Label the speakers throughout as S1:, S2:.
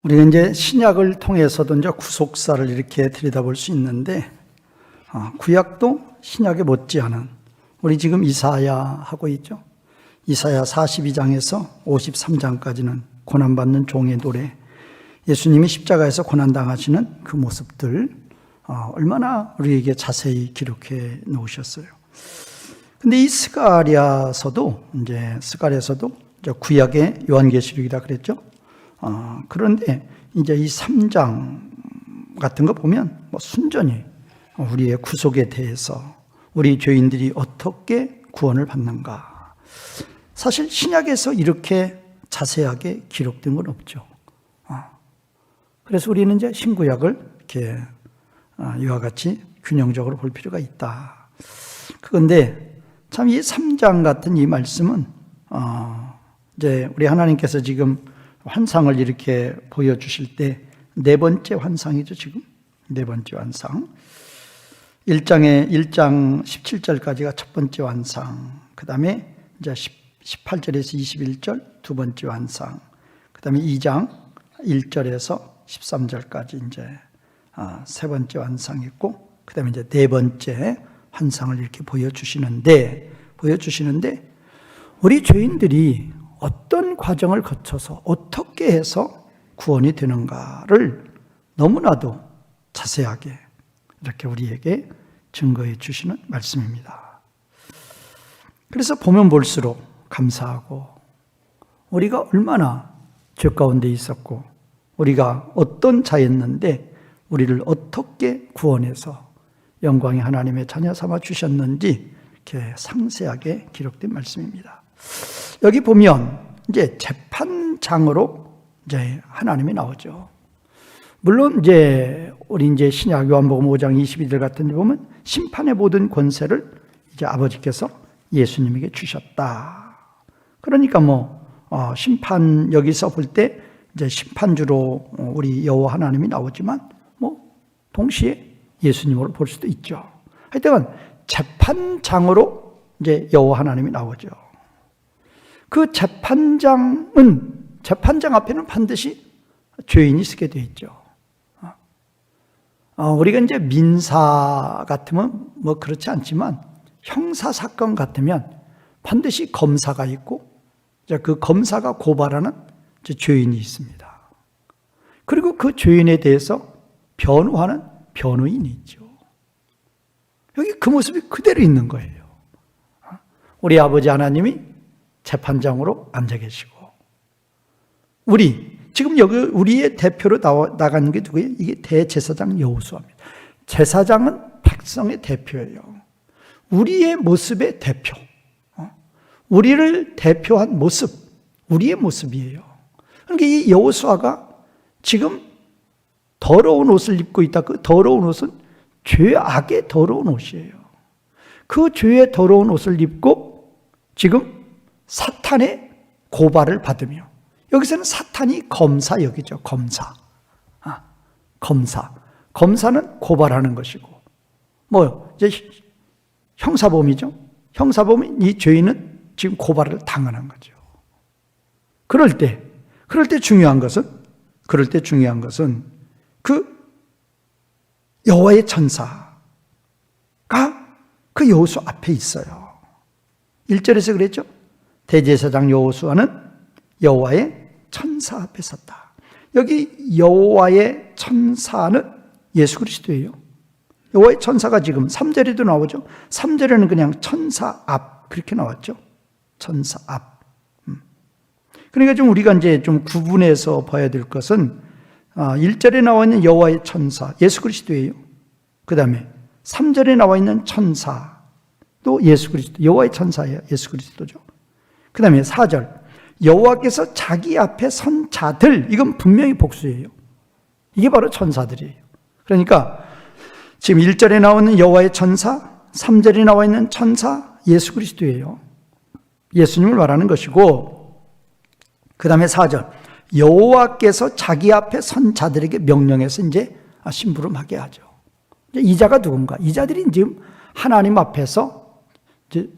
S1: 우리는 이제 신약을 통해서도 이제 구속사를 이렇게 들여다볼 수 있는데, 구약도 신약에 못지않은, 우리 지금 이사야 하고 있죠. 이사야 42장에서 53장까지는 고난받는 종의 노래, 예수님이 십자가에서 고난당하시는 그 모습들, 얼마나 우리에게 자세히 기록해 놓으셨어요. 근데 이 스가랴서도 이제 구약의 요한계시록이다 그랬죠. 그런데 이제 이 3장 같은 거 보면 순전히 우리의 구속에 대해서, 우리 죄인들이 어떻게 구원을 받는가. 사실 신약에서 이렇게 자세하게 기록된 건 없죠. 그래서 우리는 이제 신구약을 이렇게 이와 같이 균형적으로 볼 필요가 있다. 그런데 참 이 3장 같은 이 말씀은 이제 우리 하나님께서 지금 환상을 이렇게 보여주실 때 네 번째 환상이죠. 지금 네 번째 환상. 1장 17절까지가 첫 번째 환상, 그 다음에 이제 18절에서 21절 두 번째 환상, 그 다음에 2장 1절에서 13절까지 이제 세 번째 환상이 있고, 그 다음에 이제 네 번째 환상을 이렇게 보여주시는데 우리 죄인들이 어떤 과정을 거쳐서 어떻게 해서 구원이 되는가를 너무나도 자세하게 이렇게 우리에게 증거해 주시는 말씀입니다. 그래서 보면 볼수록 감사하고, 우리가 얼마나 죄 가운데 있었고 우리가 어떤 자였는데 우리를 어떻게 구원해서 영광의 하나님의 자녀 삼아 주셨는지 이렇게 상세하게 기록된 말씀입니다. 여기 보면 이제 재판장으로 이제 하나님이 나오죠. 물론 우리 신약 요한복음 5장 22절 같은 데 보면 심판의 모든 권세를 이제 아버지께서 예수님에게 주셨다. 그러니까 심판, 여기서 볼 때 이제 심판주로 우리 여호와 하나님이 나오지만 동시에 예수님으로 볼 수도 있죠. 하여튼 재판장으로 이제 여호와 하나님이 나오죠. 그 재판장 앞에는 반드시 죄인이 서게 되어 있죠. 우리가 이제 민사 같으면 그렇지 않지만 형사 사건 같으면 반드시 검사가 있고, 그 검사가 고발하는 죄인이 있습니다. 그리고 그 죄인에 대해서 변호하는 변호인이 있죠. 여기 그 모습이 그대로 있는 거예요. 우리 아버지 하나님이 재판장으로 앉아 계시고, 지금 여기 우리의 대표로 나가는 게 누구예요? 이게 대제사장 여호수아입니다. 제사장은 백성의 대표예요. 우리의 모습의 대표. 우리를 대표한 모습, 우리의 모습이에요. 그러니까 이 여호수아가 지금 더러운 옷을 입고 있다. 그 더러운 옷은 죄악의 더러운 옷이에요. 그 죄의 더러운 옷을 입고 지금 사탄의 고발을 받으며, 여기서는 사탄이 검사 여기죠. 검사는 고발하는 것이고, 이제 형사범이죠. 형사범인 이 죄인은 지금 고발을 당하는 거죠. 그럴 때 중요한 것은 그 여호와의 천사가 그 여호수 앞에 있어요. 1절에서 그랬죠. 대제사장 여호수아는 여호와의 천사 앞에 섰다. 여기 여호와의 천사는 예수 그리스도예요. 여호와의 천사가 지금 3절에도 나오죠. 3절에는 그냥 천사 앞 그렇게 나왔죠. 천사 앞. 그러니까 좀 우리가 이제 좀 구분해서 봐야 될 것은 1절에 나와 있는 여호와의 천사 예수 그리스도예요. 그 다음에 3절에 나와 있는 천사 또 예수 그리스도, 여호와의 천사예요. 예수 그리스도죠. 그 다음에 4절 여호와께서 자기 앞에 선 자들, 이건 분명히 복수예요. 이게 바로 천사들이에요. 그러니까 지금 1절에 나오는 여호와의 천사, 3절에 나와 있는 천사 예수 그리스도예요. 예수님을 말하는 것이고, 그 다음에 4절 여호와께서 자기 앞에 선 자들에게 명령해서 이제 심부름하게 하죠. 이 자가 누군가? 이 자들이 지금 하나님 앞에서 이제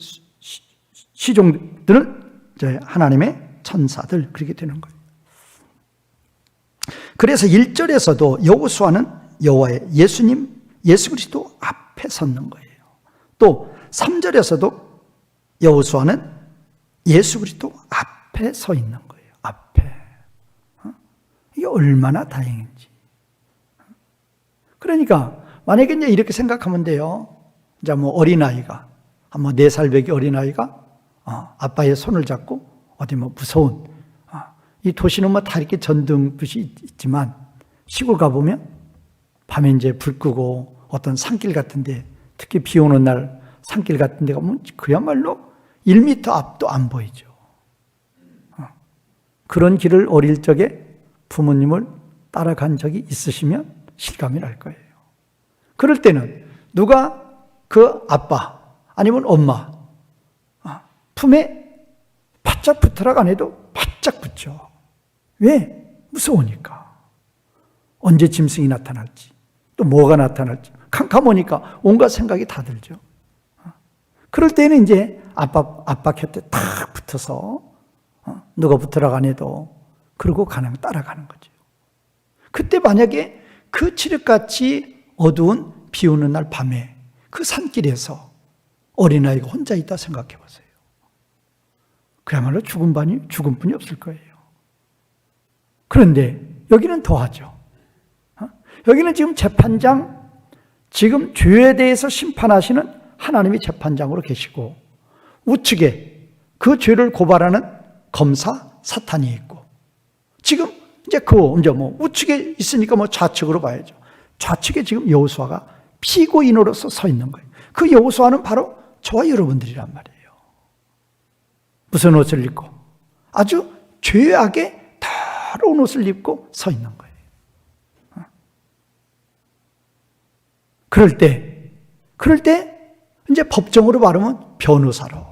S1: 시종들은 이제 하나님의 천사들, 그렇게 되는 거예요. 그래서 1절에서도 여호수아는 여호와의 예수님, 예수 그리스도 앞에 섰는 거예요. 또 3절에서도 여호수아는 예수 그리스도 앞에 서 있는 거예요. 앞에. 이게 얼마나 다행인지. 그러니까 만약에 이제 이렇게 생각하면 돼요. 이제 뭐 어린아이가, 뭐 4살 배기 어린아이가 아빠의 손을 잡고 어디 뭐 무서운, 이 도시는 뭐 다 이렇게 전등빛이 있지만 시골 가보면 밤에 이제 불 끄고 어떤 산길 같은데, 특히 비 오는 날 산길 같은 데 가면 그야말로 1m 앞도 안 보이죠. 그런 길을 어릴 적에 부모님을 따라간 적이 있으시면 실감이 날 거예요. 그럴 때는 누가 그 아빠 아니면 엄마 품에 바짝 붙으라고 안 해도 바짝 붙죠. 왜? 무서우니까. 언제 짐승이 나타날지, 또 뭐가 나타날지 캄캄하니까 온갖 생각이 다 들죠. 그럴 때는 이제 아빠 곁에 탁 붙어서 누가 붙으라고 안 해도 그러고 가능 따라가는 거죠. 그때 만약에 그 칠흑같이 어두운 비 오는 날 밤에 그 산길에서 어린아이가 혼자 있다 생각해 보세요. 그야말로 죽은 분이 없을 거예요. 그런데 여기는 더하죠. 여기는 지금 재판장, 지금 죄에 대해서 심판하시는 하나님이 재판장으로 계시고, 우측에 그 죄를 고발하는 검사 사탄이 있고, 지금 이제 뭐 우측에 있으니까 뭐 좌측으로 봐야죠. 좌측에 지금 여호수아가 피고인으로서 서 있는 거예요. 그 여호수아는 바로 저와 여러분들이란 말이에요. 무슨 옷을 입고? 아주 죄악에 더러운 옷을 입고 서 있는 거예요. 그럴 때 이제 법정으로 말하면 변호사로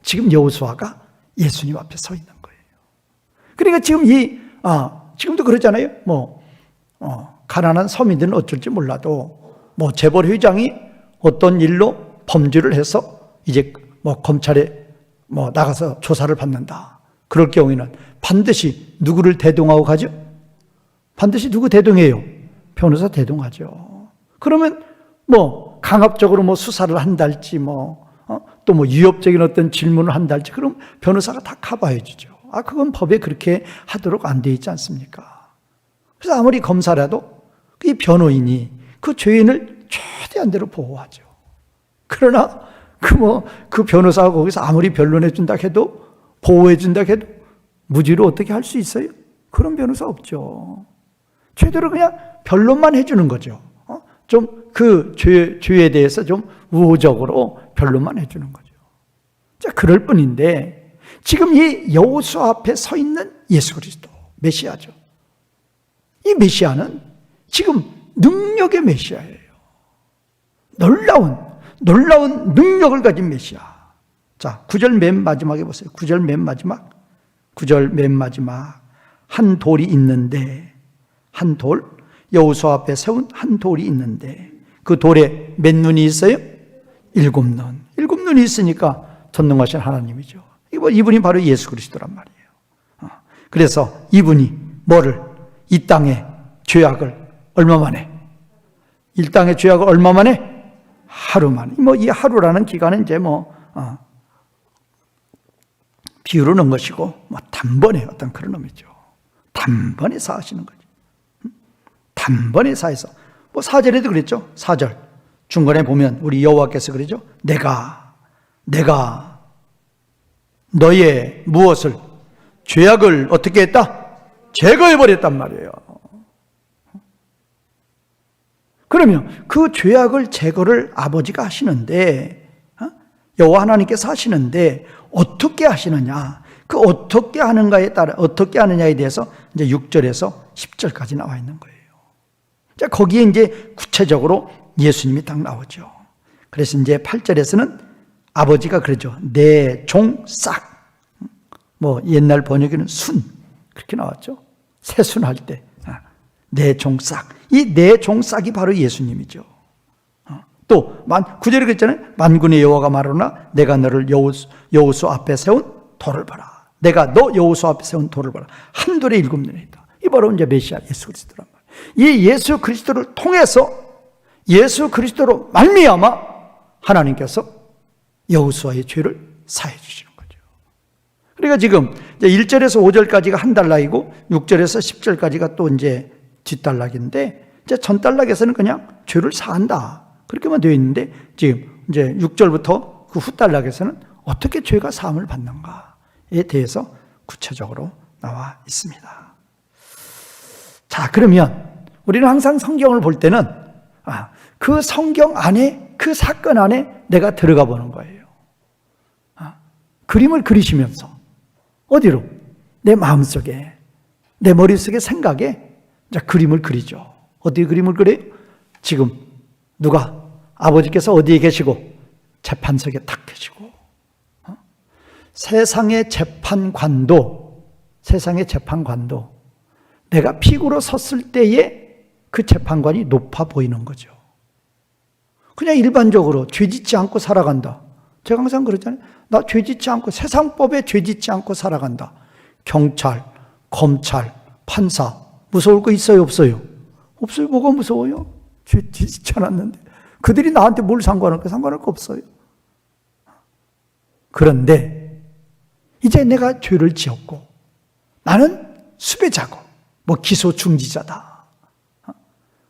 S1: 지금 여호수아가 예수님 앞에 서 있는 거예요. 그러니까 지금 지금도 그러잖아요. 가난한 서민들은 어쩔지 몰라도 재벌 회장이 어떤 일로 범죄를 해서 이제 검찰에 나가서 조사를 받는다. 그럴 경우에는 반드시 누구를 대동하고 가죠? 반드시 누구 대동해요? 변호사 대동하죠. 그러면 강압적으로 수사를 한달지 또 위협적인 어떤 질문을 한달지, 그럼 변호사가 다 커버해 주죠. 그건 법에 그렇게 하도록 안 돼 있지 않습니까? 그래서 아무리 검사라도 이 변호인이 그 죄인을 최대한 대로 보호하죠. 그러나 그 변호사가 거기서 아무리 변론해 준다 해도, 보호해 준다 해도 무죄로 어떻게 할 수 있어요? 그런 변호사 없죠. 최대로 그냥 변론만 해주는 거죠. 좀 그 죄에 대해서 좀 우호적으로 변론만 해주는 거죠. 자, 그럴 뿐인데 지금 이 여호수아 앞에 서 있는 예수 그리스도 메시아죠. 이 메시아는 지금 능력의 메시아예요. 놀라운 능력을 가진 메시아. 자, 9절 맨 마지막에 보세요. 9절 맨 마지막. 한 돌이 있는데, 한 돌, 여호수아 앞에 세운 한 돌이 있는데, 그 돌에 몇 눈이 있어요? 7눈. 7눈이 있으니까 전능하신 하나님이죠. 이분이 바로 예수 그리스도란 말이에요. 그래서 이분이 이 땅의 죄악을 얼마 만에? 이 땅의 죄악을 얼마 만에? 하루 만에. 이 하루라는 기간은 이제 비유로 넣은 것이고, 단번에 어떤 그런 의미죠. 단번에 사하시는 거죠. 단번에 사해서. 4절에도 그랬죠. 4절. 중간에 보면 우리 여호와께서 그러죠. 내가 너의 무엇을? 죄악을 어떻게 했다? 제거해버렸단 말이에요. 그러면 그 죄악을 제거를 아버지가 하시는데, 여호와 하나님께서 하시는데 어떻게 하시느냐? 그 어떻게 하는가에 따라, 어떻게 하느냐에 대해서 이제 6절에서 10절까지 나와 있는 거예요. 자, 거기에 이제 구체적으로 예수님이 딱 나오죠. 그래서 이제 8절에서는 아버지가 그러죠. 내 종 싹. 옛날 번역에는 순. 그렇게 나왔죠. 세순할 때. 내 종 싹. 이 내 종 싹이 바로 예수님이죠. 또 9절에 그랬잖아요. 만군의 여호와가 말하노라 내가 너를 여호수 앞에 세운 돌을 봐라. 내가 너 여호수 앞에 세운 돌을 봐라. 한 돌에 7눈이다. 이 바로 이제 메시아 예수 그리스도란 말이에요. 이 예수 그리스도를 통해서 예수 그리스도로 말미암아 하나님께서 여호수아의 죄를 사해 주시는 거죠. 그러니까 지금 1절에서 5절까지가 한 단락이고 6절에서 10절까지가 또 이제 뒷단락인데, 이제 전단락에서는 그냥 죄를 사한다 그렇게만 되어 있는데, 지금 이제 6절부터 그 후단락에서는 어떻게 죄가 사함을 받는가에 대해서 구체적으로 나와 있습니다. 자, 그러면 우리는 항상 성경을 볼 때는 그 성경 안에, 그 사건 안에 내가 들어가 보는 거예요. 그림을 그리시면서 어디로? 내 마음속에, 내 머릿속에 생각에 이제 그림을 그리죠. 어디 그림을 그려요? 지금 누가, 아버지께서 어디에 계시고 재판석에 탁 계시고, 세상의 재판관도 내가 피고로 섰을 때에 그 재판관이 높아 보이는 거죠. 그냥 일반적으로 죄짓지 않고 살아간다. 제가 항상 그러잖아요. 나 죄짓지 않고, 세상법에 죄짓지 않고 살아간다. 경찰, 검찰, 판사 무서울 거 있어요, 없어요? 없어요. 뭐가 무서워요? 죄짓지 않았는데 그들이 나한테 뭘 상관할 거 없어요. 그런데 이제 내가 죄를 지었고 나는 수배자고 기소 중지자다.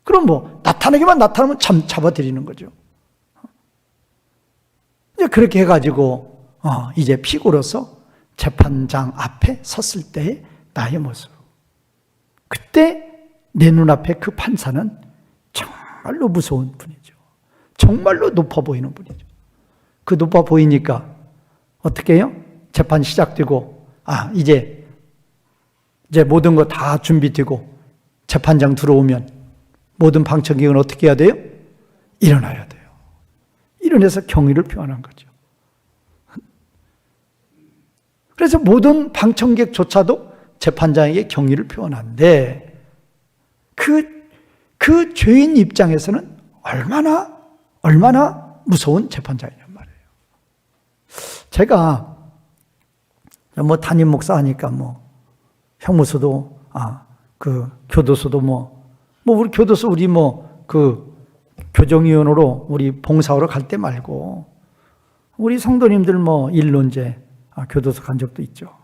S1: 그럼 나타나기만 나타나면 잡아들이는 거죠. 이제 그렇게 해가지고 이제 피고로서 재판장 앞에 섰을 때의 나의 모습. 그때 내 눈앞에 그 판사는 정말로 무서운 분이죠. 정말로 높아 보이는 분이죠. 그 높아 보이니까 어떻게 해요? 재판 시작되고 이제 모든 거 다 준비되고 재판장 들어오면 모든 방청객은 어떻게 해야 돼요? 일어나야 돼요. 일어나서 경의를 표현한 거죠. 그래서 모든 방청객조차도 재판장에게 경의를 표현하는데, 그 죄인 입장에서는 얼마나 무서운 재판장이란 말이에요. 제가 담임 목사 하니까 형무소도 그 교도소도 우리 교도소 우리 그 교정위원으로 우리 봉사하러 갈 때 말고 우리 성도님들 일로 이제 교도소 간 적도 있죠.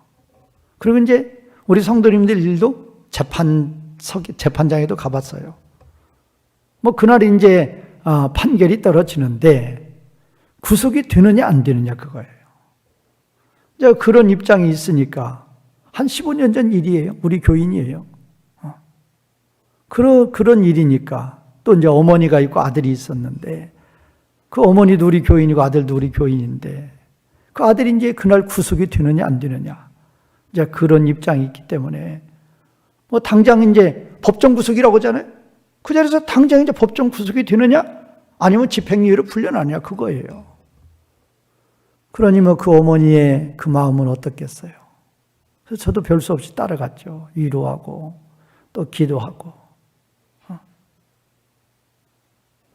S1: 그리고 이제 우리 성도님들 일도 재판장에도 가봤어요. 그날 이제 판결이 떨어지는데 구속이 되느냐 안 되느냐 그거예요. 이제 그런 입장이 있으니까 한 15년 전 일이에요. 우리 교인이에요. 그런 일이니까 또 이제 어머니가 있고 아들이 있었는데, 그 어머니도 우리 교인이고 아들도 우리 교인인데 그 아들이 이제 그날 구속이 되느냐 안 되느냐 이제 그런 입장이 있기 때문에 당장 이제 법정 구속이라고 하잖아요. 그 자리에서 당장 이제 법정 구속이 되느냐 아니면 집행유예로 풀려나느냐 그거예요. 그러니 그 어머니의 그 마음은 어떻겠어요? 그래서 저도 별 수 없이 따라갔죠. 위로하고 또 기도하고.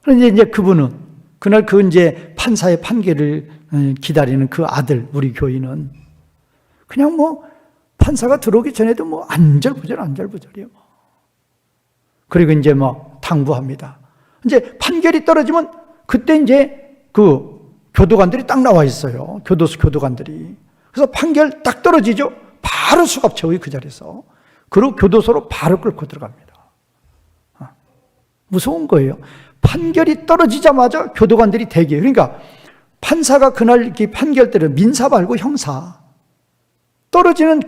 S1: 그런데 이제 그분은 그날 이제 판사의 판결을 기다리는 그 아들, 우리 교인은 그냥 판사가 들어오기 전에도 안절부절이에요. 그리고 이제 당부합니다. 이제 판결이 떨어지면 그때 이제 그 교도관들이 딱 나와 있어요. 교도소 교도관들이. 그래서 판결 딱 떨어지죠. 바로 수갑 채우기 그 자리에서. 그리고 교도소로 바로 끌고 들어갑니다. 무서운 거예요. 판결이 떨어지자마자 교도관들이 대기해요. 그러니까 판사가 그날 이렇게 판결 때는 민사 말고 형사. 떨어지는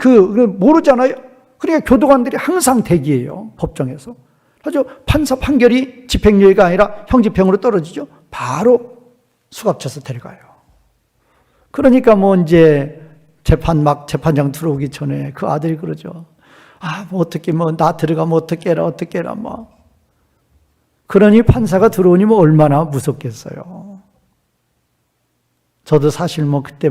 S1: 모르잖아요. 그러니까 교도관들이 항상 대기해요. 법정에서. 그래서 판사 판결이 집행유예가 아니라 형집행으로 떨어지죠. 바로 수갑쳐서 데려가요. 그러니까 이제 재판장 들어오기 전에 그 아들이 그러죠. 어떻게 나 들어가면 어떻게 해라. 그러니 판사가 들어오니 얼마나 무섭겠어요. 저도 사실 그때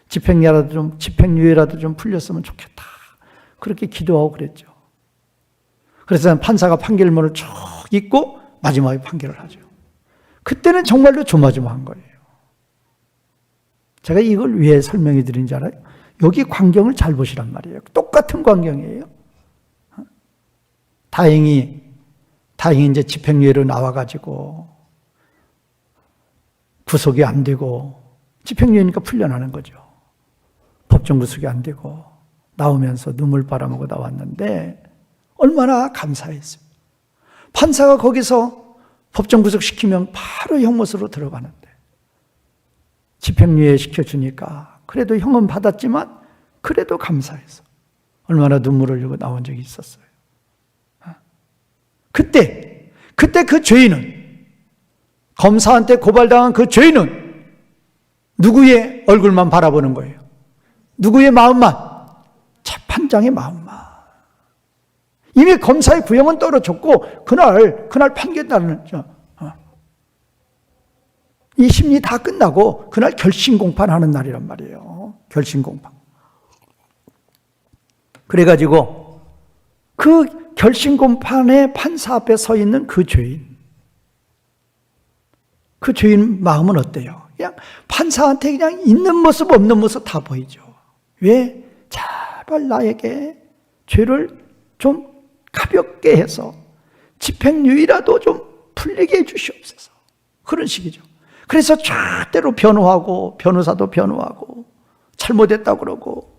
S1: 집행유예라도 좀 풀렸으면 좋겠다. 그렇게 기도하고 그랬죠. 그래서 판사가 판결문을 쭉 읽고 마지막에 판결을 하죠. 그때는 정말로 조마조마한 거예요. 제가 이걸 왜 설명해 드린지 알아요? 여기 광경을 잘 보시란 말이에요. 똑같은 광경이에요. 다행히 이제 집행유예로 나와가지고 구속이 안 되고, 집행유예니까 풀려나는 거죠. 법정 구속이 안 되고 나오면서 눈물 빨아먹고 나왔는데 얼마나 감사했어요. 판사가 거기서 법정 구속시키면 바로 형무소로 들어가는데 집행유예 시켜주니까 그래도 형은 받았지만 그래도 감사해서 얼마나 눈물을 흘리고 나온 적이 있었어요. 그때 그 죄인은, 검사한테 고발당한 그 죄인은 누구의 얼굴만 바라보는 거예요? 누구의 마음만? 재판장의 마음만. 이미 검사의 구형은 떨어졌고 그날 판결 날은 이 심리 다 끝나고 그날 결심 공판하는 날이란 말이에요. 결심 공판. 그래가지고 그 결심 공판의 판사 앞에 서 있는 그 죄인 마음은 어때요? 그냥 판사한테 그냥 있는 모습 없는 모습 다 보이죠. 왜? 제발 나에게 죄를 좀 가볍게 해서 집행유예라도 좀 풀리게 해 주시옵소서. 그런 식이죠. 그래서 절대로 변호하고 변호사도 변호하고 잘못했다고 그러고,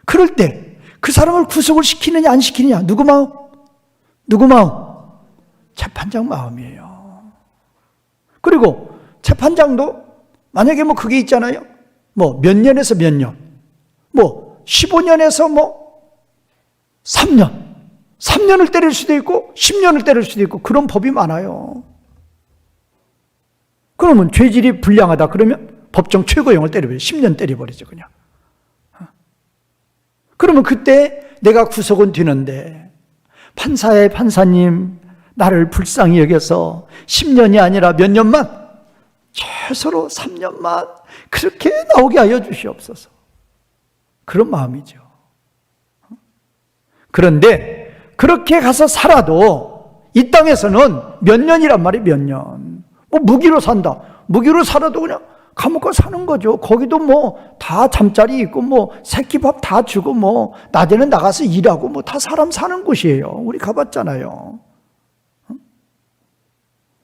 S1: 그럴 때 그 사람을 구속을 시키느냐 안 시키느냐, 누구 마음? 재판장 마음이에요. 그리고 재판장도 만약에 뭐 그게 있잖아요. 뭐 몇 년에서 몇 년, 뭐 15년에서 3년을 때릴 수도 있고 10년을 때릴 수도 있고 그런 법이 많아요. 그러면 죄질이 불량하다 그러면 법정 최고형을 때려버려요. 10년 때려버리죠 그냥. 그러면 그때 내가 구속은 되는데 판사님 나를 불쌍히 여겨서 10년이 아니라 몇 년만, 최소로 3년만 그렇게 나오게 하여 주시옵소서. 그런 마음이죠. 그런데 그렇게 가서 살아도 이 땅에서는 몇 년이란 말이에요. 몇 년. 뭐 무기로 산다. 무기로 살아도 그냥 감옥 가서 사는 거죠. 거기도 뭐 다 잠자리 있고 뭐 새끼밥 다 주고 뭐 낮에는 나가서 일하고 뭐 다 사람 사는 곳이에요. 우리 가봤잖아요.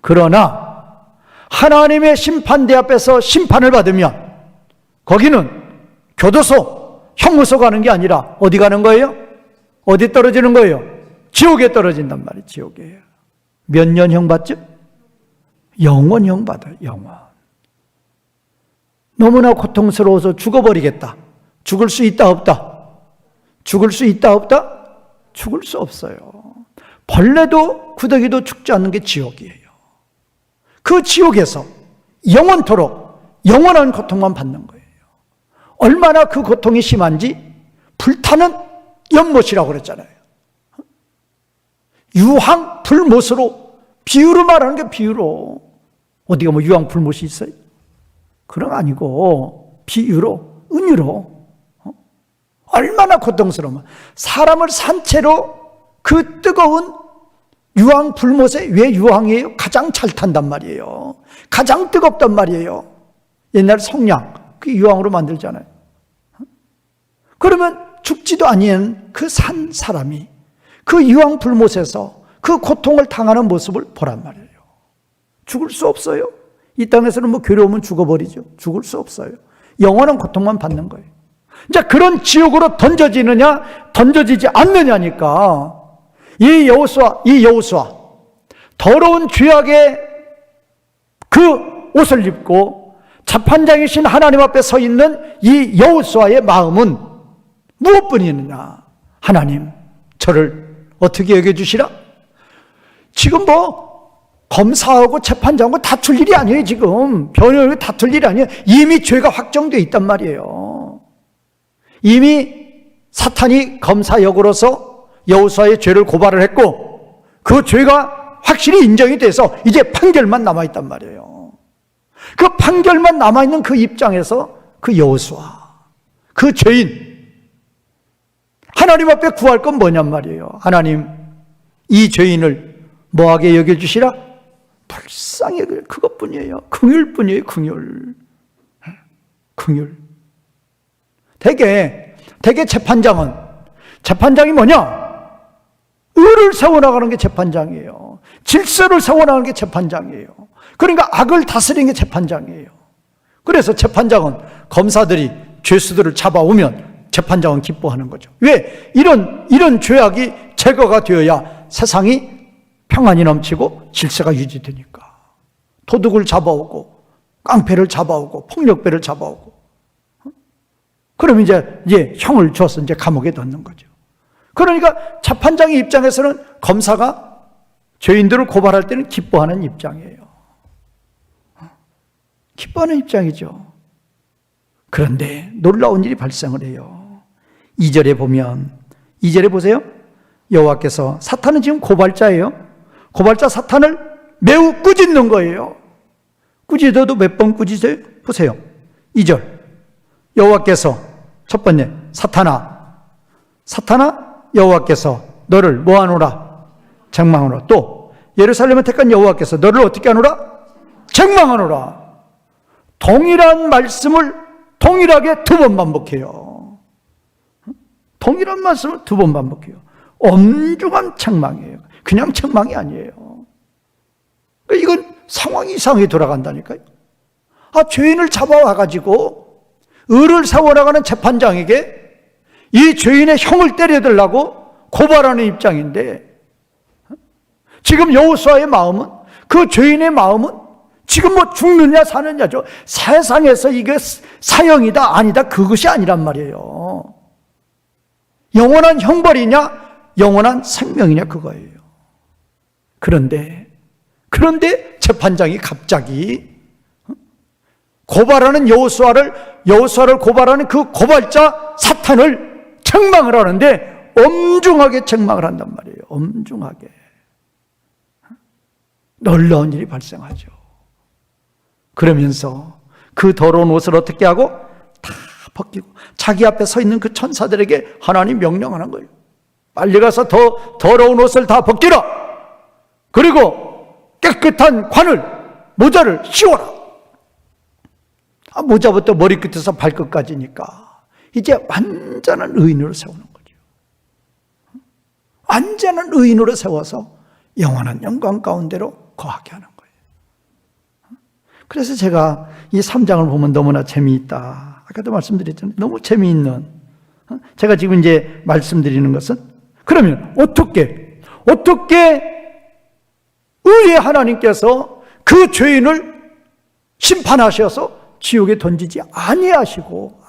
S1: 그러나 하나님의 심판대 앞에서 심판을 받으면 거기는 교도소, 형무소 가는 게 아니라 어디 가는 거예요? 어디 떨어지는 거예요? 지옥에 떨어진단 말이에요. 지옥에. 몇 년형 받죠? 영원형 받아요. 영원. 너무나 고통스러워서 죽어버리겠다. 죽을 수 있다 없다? 죽을 수 있다 없다? 죽을 수 없어요. 벌레도 구더기도 죽지 않는 게 지옥이에요. 그 지옥에서 영원토록 영원한 고통만 받는 거예요. 얼마나 그 고통이 심한지 불타는 연못이라고 그랬잖아요. 유황 불못으로, 비유로 말하는 게 비유로. 어디가 뭐 유황 불못이 있어요? 그런 거 아니고 비유로, 은유로. 얼마나 고통스러우면 사람을 산채로 그 뜨거운 유황 불못에, 왜 유황이에요? 가장 잘 탄단 말이에요. 가장 뜨겁단 말이에요. 옛날 성냥 그 유황으로 만들잖아요. 그러면 죽지도 아니한 그 산 사람이 그 유황 불못에서 그 고통을 당하는 모습을 보란 말이에요. 죽을 수 없어요. 이 땅에서는 뭐 괴로우면 죽어버리죠. 죽을 수 없어요. 영원한 고통만 받는 거예요. 이제 그런 지옥으로 던져지느냐 던져지지 않느냐니까 이 여호수아 더러운 죄악의 그 옷을 입고 재판장이신 하나님 앞에 서 있는 이 여호수아의 마음은 무엇뿐이느냐? 하나님, 저를 어떻게 여겨주시라? 지금 뭐 검사하고 재판장하고 다툴 일이 아니에요. 지금 변호인이 다툴 일이 아니에요. 이미 죄가 확정되어 있단 말이에요. 이미 사탄이 검사 역으로서 여호수아의 죄를 고발을 했고 그 죄가 확실히 인정이 돼서 이제 판결만 남아있단 말이에요. 그 판결만 남아있는 그 입장에서 그 여호수아, 그 죄인, 하나님 앞에 구할 건 뭐냔 말이에요. 하나님, 이 죄인을 뭐하게 여겨주시라? 불쌍히 여겨. 그것뿐이에요. 긍휼뿐이에요. 긍휼. 긍휼. 대개 재판장이 뭐냐? 의를 세워나가는 게 재판장이에요. 질서를 세워나가는 게 재판장이에요. 그러니까 악을 다스리는 게 재판장이에요. 그래서 재판장은 검사들이 죄수들을 잡아오면 재판장은 기뻐하는 거죠. 왜? 이런 죄악이 제거가 되어야 세상이 평안이 넘치고 질서가 유지되니까. 도둑을 잡아오고 깡패를 잡아오고 폭력배를 잡아오고 그럼 이제 형을 줘서 이제 감옥에 넣는 거죠. 그러니까 재판장의 입장에서는 검사가 죄인들을 고발할 때는 기뻐하는 입장이에요. 기뻐하는 입장이죠. 그런데 놀라운 일이 발생을 해요. 2절에 보세요. 여호와께서, 사탄은 지금 고발자예요. 고발자 사탄을 매우 꾸짖는 거예요. 꾸짖어도 몇 번 꾸짖어요? 보세요. 2절. 여호와께서 첫 번째, 사탄아 여호와께서 너를 뭐하노라? 책망하노라. 또 예루살렘을 택한 여호와께서 너를 어떻게 하노라? 책망하노라. 동일한 말씀을 동일하게 두 번 반복해요. 동일한 말씀을 두 번 반복해요. 엄중한 책망이에요. 그냥 책망이 아니에요. 이건 상황이 이상하게 돌아간다니까요. 죄인을 잡아와가지고 의를 세워나가는 재판장에게 이 죄인의 형을 때려달라고 고발하는 입장인데, 지금 여호수아의 마음은, 그 죄인의 마음은 지금 뭐 죽느냐 사느냐죠. 세상에서 이게 사형이다 아니다 그것이 아니란 말이에요. 영원한 형벌이냐 영원한 생명이냐 그거예요. 그런데 재판장이 갑자기 고발하는 여호수아를 고발하는 그 고발자 사탄을 책망을 하는데 엄중하게 책망을 한단 말이에요. 엄중하게. 놀라운 일이 발생하죠. 그러면서 그 더러운 옷을 어떻게 하고? 다 벗기고 자기 앞에 서 있는 그 천사들에게 하나님 명령하는 거예요. 빨리 가서 더러운 옷을 다 벗기라. 그리고 깨끗한 모자를 씌워라. 모자부터 머리끝에서 발끝까지니까 이제 완전한 의인으로 세우는 거죠. 완전한 의인으로 세워서 영원한 영광 가운데로 거하게 하는 거예요. 그래서 제가 이 3장을 보면 너무나 재미있다. 아까도 말씀드렸잖아요. 너무 재미있는. 제가 지금 이제 말씀드리는 것은, 그러면 어떻게 의의 하나님께서 그 죄인을 심판하셔서 지옥에 던지지 아니하시고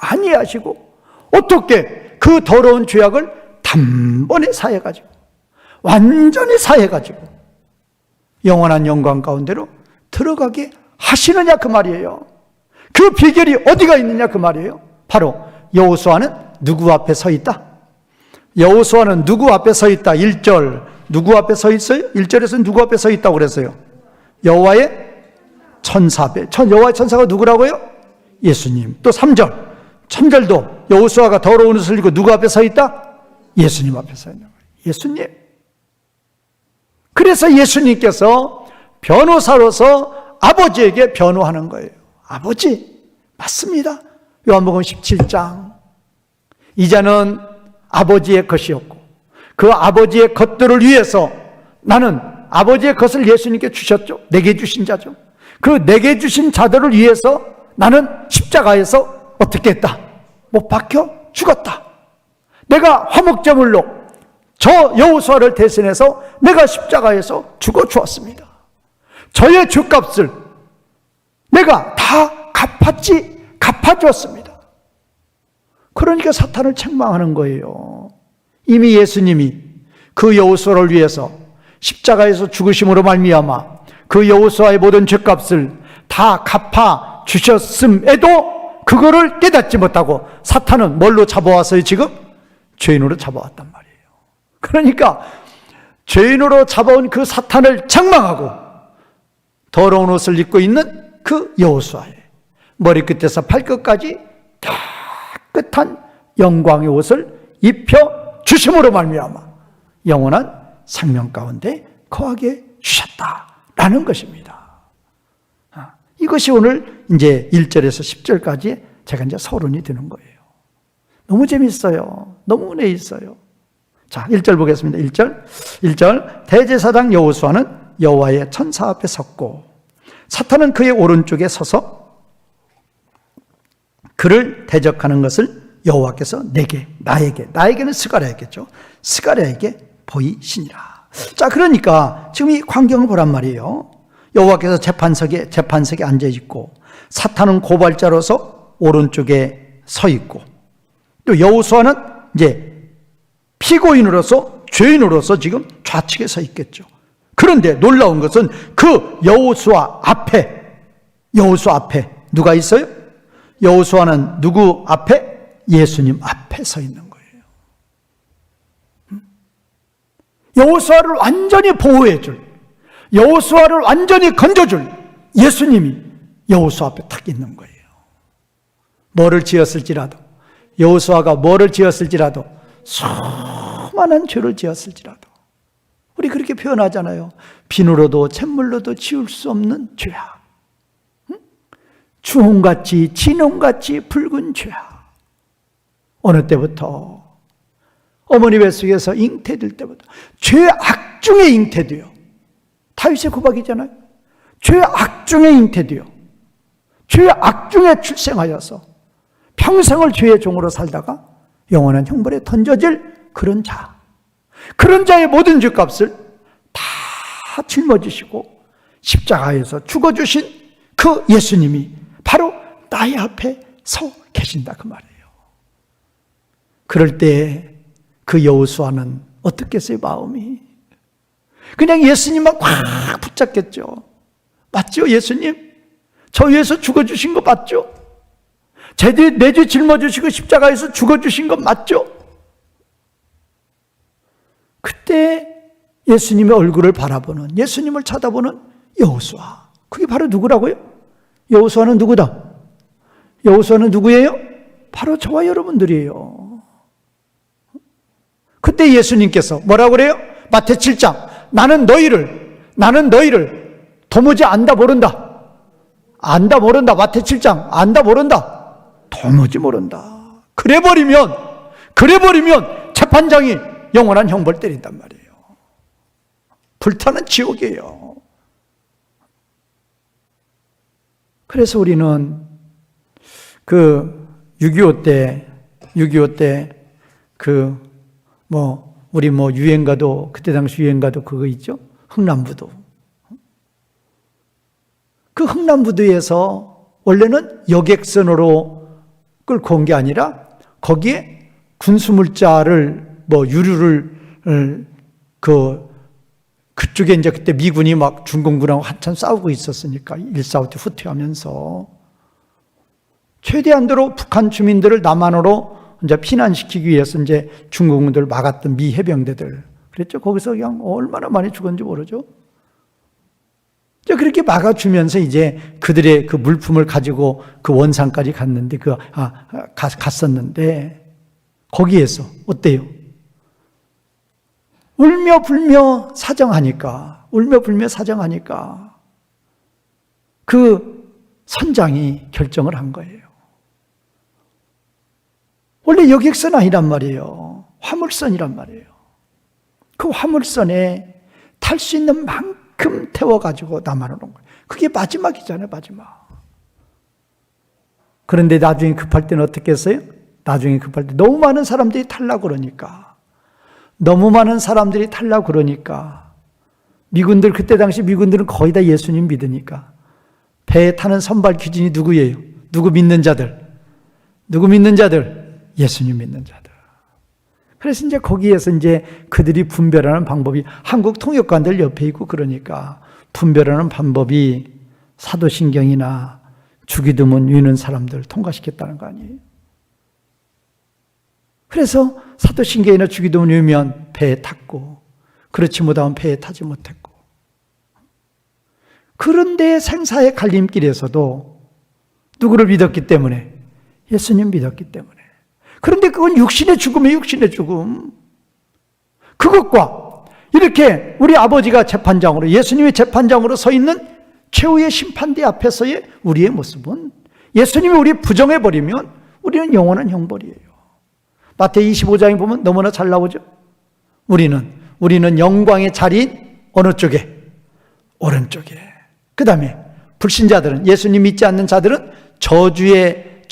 S1: 어떻게 그 더러운 죄악을 단번에 사해가지고 완전히 사해가지고 영원한 영광 가운데로 들어가게 하시느냐 그 말이에요. 그 비결이 어디가 있느냐 그 말이에요. 바로 여호수아는 누구 앞에 서 있다? 여호수아는 누구 앞에 서 있다? 1절 누구 앞에 서 있어요? 1절에서는 누구 앞에 서 있다고 그랬어요? 여호와의 천사 앞에. 여호와의 천사가 누구라고요? 예수님. 또 3절도 여호수아가 더러운 옷을 입고 누구 앞에 서 있다? 예수님 앞에 서 있는 거예요. 예수님. 그래서 예수님께서 변호사로서 아버지에게 변호하는 거예요. 아버지, 맞습니다. 요한복음 17장. 이제는 아버지의 것이었고 그 아버지의 것들을 위해서 나는 아버지의 것을 예수님께 주셨죠. 내게 주신 자죠. 그 내게 주신 자들을 위해서 나는 십자가에서 어떻게 했다? 못 박혀 죽었다. 내가 화목제물로 저 여호수아를 대신해서 내가 십자가에서 죽어 주었습니다. 저의 죄값을 내가 다 갚아주었습니다. 그러니까 사탄을 책망하는 거예요. 이미 예수님이 그 여호수아를 위해서 십자가에서 죽으심으로 말미암아 그 여호수아의 모든 죄값을 다 갚아 주셨음에도 그거를 깨닫지 못하고 사탄은 뭘로 잡아왔어요? 지금 죄인으로 잡아왔단 말이에요. 그러니까 죄인으로 잡아온 그 사탄을 책망하고 더러운 옷을 입고 있는 그 여호수아의 머리끝에서 발끝까지 깨끗한 영광의 옷을 입혀 주심으로 말미암아 영원한 생명 가운데 거하게 주셨다라는 것입니다. 이것이 오늘 이제 1절에서 10절까지 제가 이제 서론이 되는 거예요. 너무 재밌어요. 너무 은혜 있어요. 자, 1절 보겠습니다. 1절. 대제사장 여호수아는 여호와의 천사 앞에 섰고 사탄은 그의 오른쪽에 서서 그를 대적하는 것을 여호와께서 나에게는 스가랴였겠죠. 스가랴에게 보이시니라. 자, 그러니까 지금 이 광경을 보란 말이에요. 여호와께서 재판석에 앉아 있고 사탄은 고발자로서 오른쪽에 서 있고 또 여호수아는 이제 피고인으로서 죄인으로서 지금 좌측에 서 있겠죠. 그런데 놀라운 것은 그 여호수아 앞에 누가 있어요? 여호수아는 누구 앞에? 예수님 앞에 서 있는 거예요. 여호수아를 완전히 보호해줄, 여호수아를 완전히 건져줄 예수님이 여호수아 앞에 탁 있는 거예요. 여호수아가 뭐를 지었을지라도 수많은 죄를 지었을지라도 우리 그렇게 표현하잖아요. 비누로도 잿물로도 지울 수 없는 죄야. 주홍같이 진홍같이 붉은 죄야. 어느 때부터? 어머니 뱃속에서 잉태될 때부터 죄악 중에 잉태돼요. 다윗의 구박이잖아요. 죄악 중에 잉태돼요. 죄악 중에 출생하여서 평생을 죄의 종으로 살다가 영원한 형벌에 던져질 그런 자의 모든 죄값을 다 짊어지시고 십자가에서 죽어주신 그 예수님이 바로 나의 앞에 서 계신다 그 말이에요. 그럴 때 그 여호수아는 어떻겠어요? 마음이 그냥 예수님만 꽉 붙잡겠죠. 맞죠? 예수님 저 위해서 죽어주신 거 맞죠? 내 죄 짊어주시고 십자가에서 죽어주신 거 맞죠? 그때 예수님의 얼굴을 바라보는, 예수님을 쳐다보는 여호수아, 그게 바로 누구라고요? 여호수아는 누구다? 여호수아는 누구예요? 바로 저와 여러분들이에요. 그때 예수님께서 뭐라고 그래요? 마태 7장 나는 너희를 도무지 안다 모른다. 마태 7장 안다 모른다. 도무지 모른다. 그래버리면 재판장이 영원한 형벌 때린단 말이에요. 불타는 지옥이에요. 그래서 우리는 그 6.25 때 우리 유행가도, 그때 당시 유행가도 그거 있죠? 흥남부도. 그 흥남부도에서 원래는 여객선으로 끌고 온 게 아니라 거기에 군수물자를 유류를 그쪽에 이제 그때 미군이 막 중공군하고 한참 싸우고 있었으니까 1.45 때 후퇴하면서 최대한도로 북한 주민들을 남한으로 이제 피난시키기 위해서 이제 중공군들을 막았던 미 해병대들 그랬죠. 거기서 그냥 얼마나 많이 죽었는지 모르죠. 이제 그렇게 막아주면서 이제 그들의 그 물품을 가지고 그 원산까지 갔는데 갔었는데 거기에서 어때요? 울며 불며 사정하니까 그 선장이 결정을 한 거예요. 원래 여객선 아니란 말이에요. 화물선이란 말이에요. 그 화물선에 탈 수 있는 만큼 태워가지고 남한으로 온 거예요. 그게 마지막이잖아요, 마지막. 그런데 나중에 급할 때는 어떻게 했어요? 나중에 급할 때 너무 많은 사람들이 타려고 그러니까 미군들, 그때 당시 미군들은 거의 다 예수님 믿으니까 배에 타는 선발 기준이 누구예요? 누구 믿는 자들? 예수님 믿는 자들. 그래서 이제 거기에서 이제 그들이 분별하는 방법이 한국 통역관들 옆에 있고 그러니까 분별하는 방법이 사도신경이나 주기도문 읽는 사람들 통과시켰다는 거 아니에요? 그래서 사도신경이나 주기도문 읽으면 배에 탔고 그렇지 못하면 배에 타지 못했고 그런데 생사의 갈림길에서도 누구를 믿었기 때문에? 예수님 믿었기 때문에. 그런데 그건 육신의 죽음이에요. 그것과 이렇게 우리 아버지가 재판장으로 예수님의 재판장으로 서 있는 최후의 심판대 앞에서의 우리의 모습은 예수님이 우리 부정해버리면 우리는 영원한 형벌이에요. 마태복음 25장에 보면 너무나 잘 나오죠. 우리는 영광의 자리인 어느 쪽에? 오른쪽에. 그 다음에 불신자들은, 예수님 믿지 않는 자들은 저주의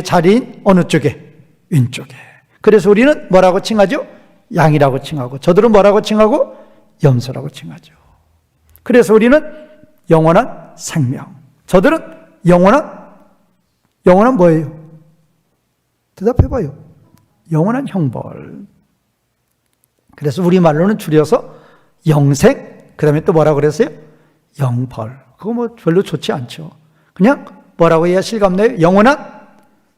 S1: 자리인 어느 쪽에? 왼쪽에. 그래서 우리는 뭐라고 칭하죠? 양이라고 칭하고, 저들은 뭐라고 칭하고? 염소라고 칭하죠. 그래서 우리는 영원한 생명, 저들은 영원한 뭐예요? 대답해봐요. 영원한 형벌. 그래서 우리말로는 줄여서 영생, 그 다음에 또 뭐라고 그랬어요? 영벌. 그거 뭐 별로 좋지 않죠. 그냥 뭐라고 해야 실감나요? 영원한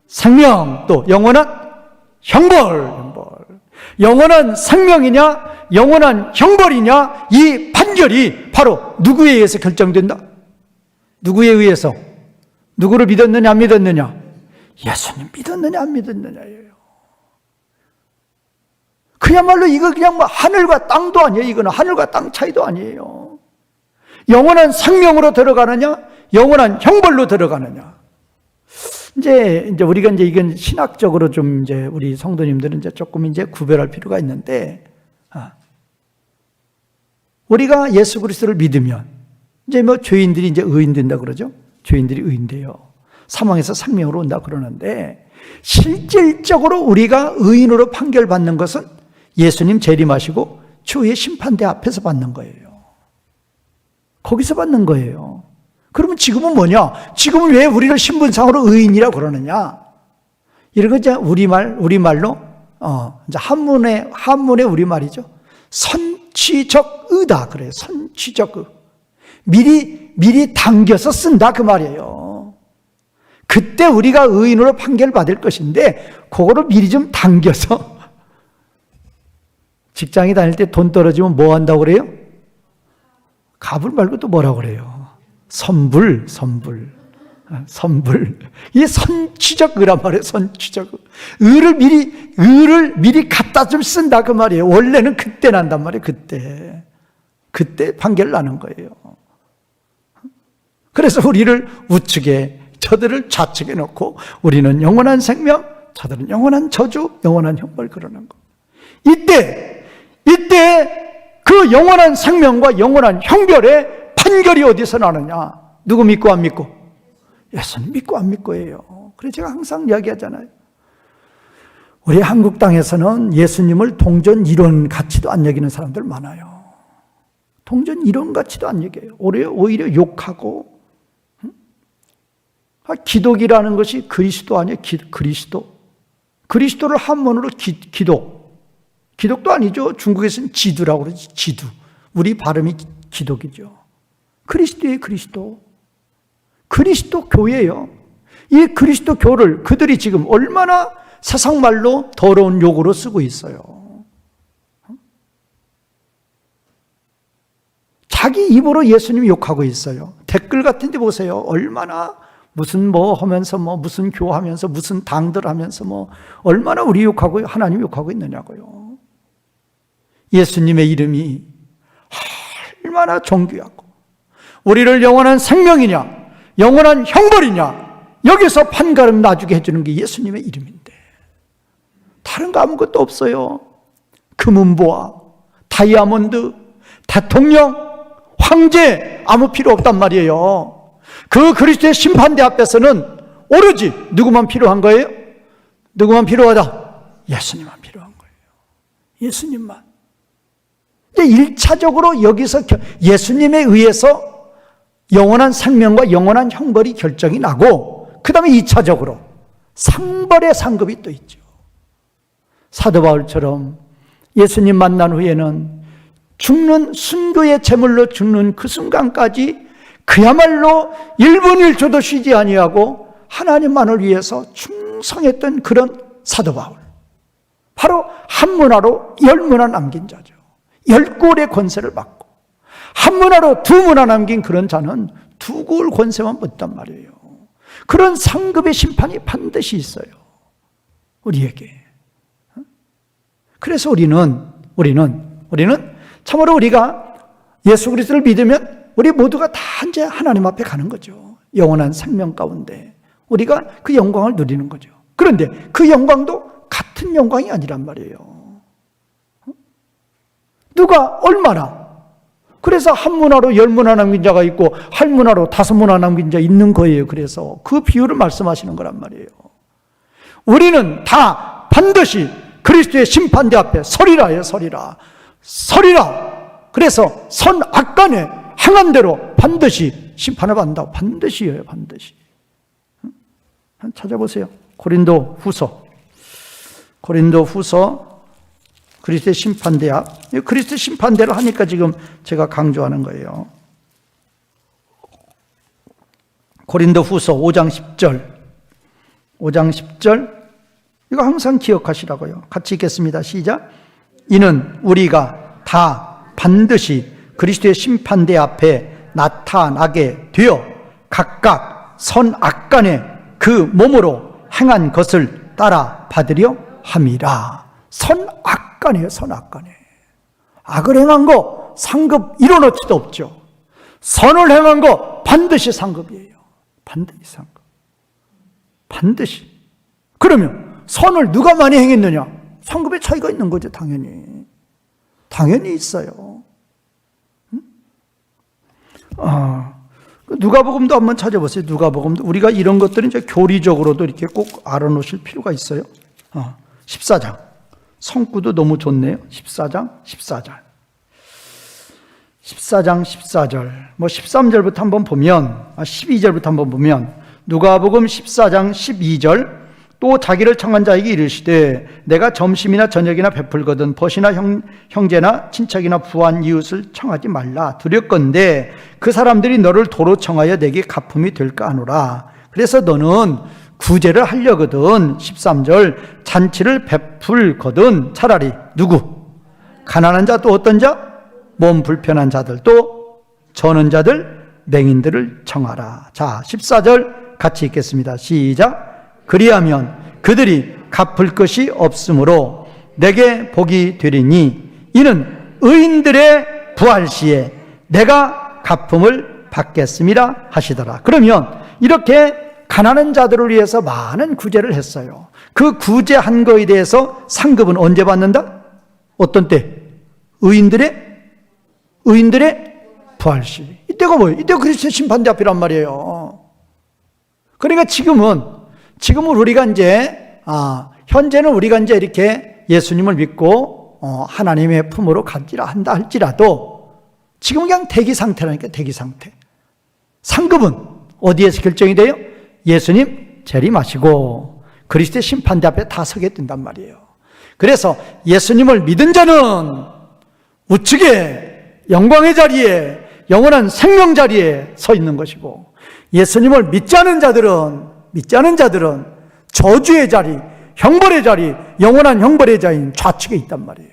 S1: 생명, 또 영원한 형벌. 영원한 생명이냐, 영원한 형벌이냐, 이 판결이 바로 누구에 의해서 결정된다? 누구에 의해서? 누구를 믿었느냐, 안 믿었느냐? 예수님 믿었느냐, 안 믿었느냐예요. 그야말로 이거 그냥 뭐 하늘과 땅도 아니에요. 이거는 하늘과 땅 차이도 아니에요. 영원한 생명으로 들어가느냐, 영원한 형벌로 들어가느냐. 이제 우리가 이건 신학적으로 좀 우리 성도님들은 조금 구별할 필요가 있는데, 우리가 예수 그리스도를 믿으면 뭐 죄인들이 의인 된다 그러죠. 죄인들이 의인 돼요. 사망에서 생명으로 온다 그러는데, 실질적으로 우리가 의인으로 판결받는 것은 예수님 재림하시고 주의 심판대 앞에서 받는 거예요. 거기서 받는 거예요. 그러면 지금은 뭐냐? 지금은 왜 우리를 신분상으로 의인이라고 그러느냐? 이런 거 이제 우리말로 이제 한문의 우리말이죠. 선취적 의다 그래요. 선취적 의. 미리 당겨서 쓴다 그 말이에요. 그때 우리가 의인으로 판결받을 것인데, 그거를 미리 좀 당겨서. 직장에 다닐 때 돈 떨어지면 뭐 한다고 그래요? 갑을 말고 또 뭐라고 그래요? 선불. 이게 선취적 의란 말이에요. 선취적 의를 미리 갖다 좀 쓴다 그 말이에요. 원래는 그때 난단 말이에요. 그때 판결 나는 거예요. 그래서 우리를 우측에, 저들을 좌측에 놓고 우리는 영원한 생명, 저들은 영원한 저주, 영원한 형벌 그러는 거. 이때 그 영원한 생명과 영원한 형벌의 판결이 어디서 나느냐? 누구 믿고 안 믿고? 예수님 믿고 안 믿고예요. 그래서 제가 항상 이야기하잖아요. 우리 한국 땅에서는 예수님을 동전 이론 가치도 안 여기는 사람들 많아요. 동전 이론 가치도 안 여겨요. 오히려 욕하고. 기독이라는 것이 그리스도 아니에요. 그리스도를 한문으로 기독도 아니죠. 중국에서는 지두라고 그러지. 지두. 우리 발음이 기독이죠. 그리스도의 그리스도 교회예요. 이 그리스도 교를 그들이 지금 얼마나 세상 말로 더러운 욕으로 쓰고 있어요. 자기 입으로 예수님 욕하고 있어요. 댓글 같은 데 보세요. 얼마나 무슨 뭐 하면서 무슨 교하면서 무슨 당들 하면서 얼마나 우리 욕하고 하나님 욕하고 있느냐고요. 예수님의 이름이 얼마나 존귀하고, 우리를 영원한 생명이냐 영원한 형벌이냐, 여기서 판가름 나주게 해주는 게 예수님의 이름인데 다른 거 아무것도 없어요. 금은보화, 다이아몬드, 대통령, 황제 아무 필요 없단 말이에요. 그 그리스도의 심판대 앞에서는 오로지 누구만 필요한 거예요? 누구만 필요하다? 예수님만 필요한 거예요. 예수님만. 이제 1차적으로 여기서 예수님에 의해서 영원한 생명과 영원한 형벌이 결정이 나고, 그 다음에 2차적으로 상벌의 상급이 또 있죠. 사도 바울처럼 예수님 만난 후에는 죽는 순교의 제물로 죽는 그 순간까지 그야말로 1분 1초도 쉬지 아니하고 하나님만을 위해서 충성했던 그런 사도 바울, 바로 한 문화로 10문화 남긴 자죠. 10골의 권세를 받고 한 문화로 2문화 남긴 그런 자는 2골 권세만 받단 말이에요. 그런 상급의 심판이 반드시 있어요, 우리에게. 그래서 우리는 참으로 우리가 예수 그리스도를 믿으면 우리 모두가 다 이제 하나님 앞에 가는 거죠. 영원한 생명 가운데 우리가 그 영광을 누리는 거죠. 그런데 그 영광도 같은 영광이 아니란 말이에요. 누가 얼마나, 그래서 한 문화로 10문화 남긴 자가 있고 한 문화로 5문화 남긴 자 있는 거예요. 그래서 그 비유를 말씀하시는 거란 말이에요. 우리는 다 반드시 그리스도의 심판대 앞에 서리라예요. 서리라. 그래서 선악간에 행한 대로 반드시 심판을 받는다고. 반드시예요. 반드시. 찾아보세요. 고린도 후서 그리스도의 심판대 앞. 그리스도의 심판대를 하니까 지금 제가 강조하는 거예요. 고린도 후서 5장 10절. 이거 항상 기억하시라고요. 같이 읽겠습니다. 시작. 이는 우리가 다 반드시 그리스도의 심판대 앞에 나타나게 되어 각각 선악간에 그 몸으로 행한 것을 따라 받으려 함이라. 선악간이에요. 선악간에. 악을 행한 거 상급 이뤄놓지도 없죠. 선을 행한 거 반드시 상급이에요. 반드시 상급. 반드시. 그러면 선을 누가 많이 행했느냐? 상급의 차이가 있는 거죠. 당연히 있어요. 누가복음도 한번 찾아보세요. 누가복음도. 우리가 이런 것들은 이제 교리적으로도 이렇게 꼭 알아놓으실 필요가 있어요. 14장. 성구도 너무 좋네요. 14장 14절. 뭐 13절부터 한번 보면, 12절부터 한번 보면, 누가복음 14장 12절. 또 자기를 청한 자에게 이르시되 내가 점심이나 저녁이나 베풀거든 벗이나 형제나 친척이나 부한 이웃을 청하지 말라. 두렵건대 그 사람들이 너를 도로 청하여 내게 가품이 될까 하노라. 그래서 너는 구제를 하려거든 13절 잔치를 베풀거든 차라리 누구? 가난한 자, 또 어떤 자? 몸 불편한 자들, 또 저는 자들, 맹인들을 청하라. 자, 14절 같이 읽겠습니다. 시작. 그리하면 그들이 갚을 것이 없으므로 내게 복이 되리니 이는 의인들의 부활 시에 내가 갚음을 받겠음이라 하시더라. 그러면 이렇게 가난한 자들을 위해서 많은 구제를 했어요. 그 구제한 거에 대해서 상급은 언제 받는다? 어떤 때? 의인들의 부활 시. 이때가 뭐예요? 이때가 그리스도의 심판대 앞이란 말이에요. 그러니까 지금은 우리가 이제, 현재는 우리가 이제 이렇게 예수님을 믿고, 하나님의 품으로 가지라 한다 할지라도, 지금 그냥 대기 상태라니까, 대기 상태. 상급은 어디에서 결정이 돼요? 예수님 재림하시고, 그리스도의 심판대 앞에 다 서게 된단 말이에요. 그래서 예수님을 믿은 자는 우측에, 영광의 자리에, 영원한 생명 자리에 서 있는 것이고, 예수님을 믿지 않은 자들은 저주의 자리, 형벌의 자리, 영원한 형벌의 자리인 좌측에 있단 말이에요.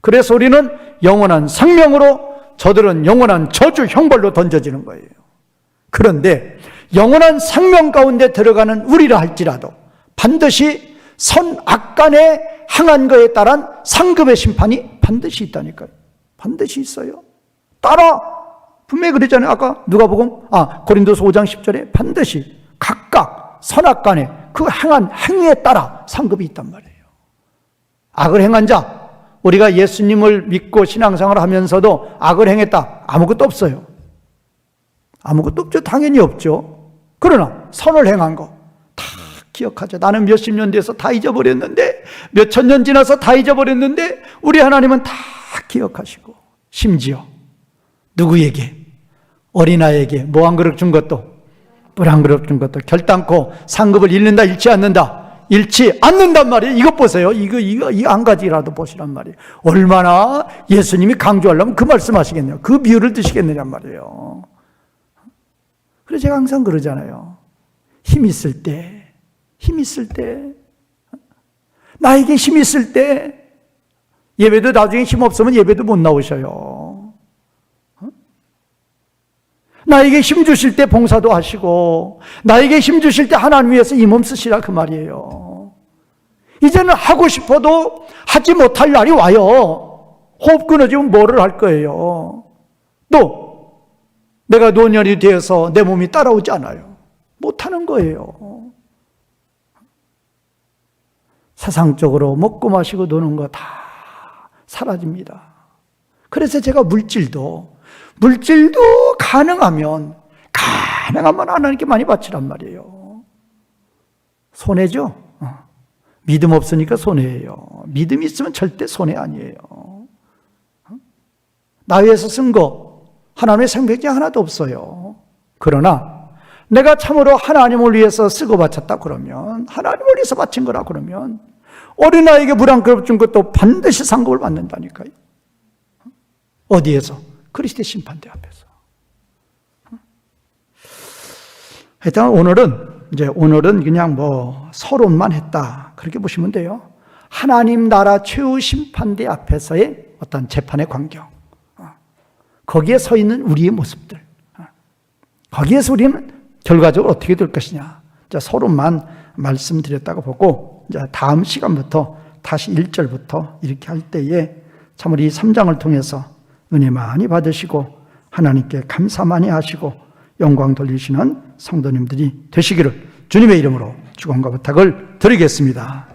S1: 그래서 우리는 영원한 생명으로, 저들은 영원한 저주, 형벌로 던져지는 거예요. 그런데 영원한 생명 가운데 들어가는 우리라 할지라도 반드시 선악간에 행한 거에 따른 상급의 심판이 반드시 있다니까요. 반드시 있어요. 분명히 그랬잖아요. 아까 누가복음, 고린도서 5장 10절에 반드시 각각 선악간에 그 행한 행위에 따라 상급이 있단 말이에요. 악을 행한 자, 우리가 예수님을 믿고 신앙생활을 하면서도 악을 행했다. 아무것도 없어요. 아무것도 없죠. 당연히 없죠. 그러나 선을 행한 거 다 기억하죠. 나는 몇십 년 돼서 다 잊어버렸는데, 몇천 년 지나서 다 잊어버렸는데 우리 하나님은 다 기억하시고, 심지어 누구에게? 어린아이에게 뭐 한 그릇 준 것도, 물 한 그릇 준 것도 결단코 상급을 잃는다, 잃지 않는단 말이에요. 이것 보세요. 이거 한 가지라도 보시란 말이에요. 얼마나 예수님이 강조하려면 그 말씀하시겠네요. 그 비유를 드시겠느냔 말이에요. 그래서 제가 항상 그러잖아요. 힘 있을 때, 나에게 힘 있을 때, 예배도 나중에 힘 없으면 예배도 못 나오셔요. 나에게 힘 주실 때 봉사도 하시고, 나에게 힘 주실 때 하나님 위해서 이 몸 쓰시라 그 말이에요. 이제는 하고 싶어도 하지 못할 날이 와요. 호흡 끊어지면 뭐를 할 거예요. 또 내가 노년이 되어서 내 몸이 따라오지 않아요. 못하는 거예요. 세상적으로 먹고 마시고 노는 거 다 사라집니다. 그래서 제가 물질도 가능하면 하나님께 많이 바치란 말이에요. 손해죠? 믿음 없으니까 손해예요. 믿음이 있으면 절대 손해 아니에요. 나 위해서 쓴 거 하나님의 생명이 하나도 없어요. 그러나 내가 참으로 하나님을 위해서 쓰고 바쳤다 그러면, 하나님을 위해서 바친 거라 그러면 어린아이에게 물 한 그릇 준 것도 반드시 상급을 받는다니까요. 어디에서? 그리스도의 심판대 앞에서. 하여튼 오늘은 그냥 서론만 했다, 그렇게 보시면 돼요. 하나님 나라 최후 심판대 앞에서의 어떤 재판의 광경, 거기에 서 있는 우리의 모습들, 거기에서 우리는 결과적으로 어떻게 될 것이냐, 서론만 말씀드렸다고 보고, 이제 다음 시간부터 다시 1절부터 이렇게 할 때에 참으로 이 3장을 통해서 은혜 많이 받으시고 하나님께 감사 많이 하시고 영광 돌리시는 성도님들이 되시기를 주님의 이름으로 축원과 부탁을 드리겠습니다.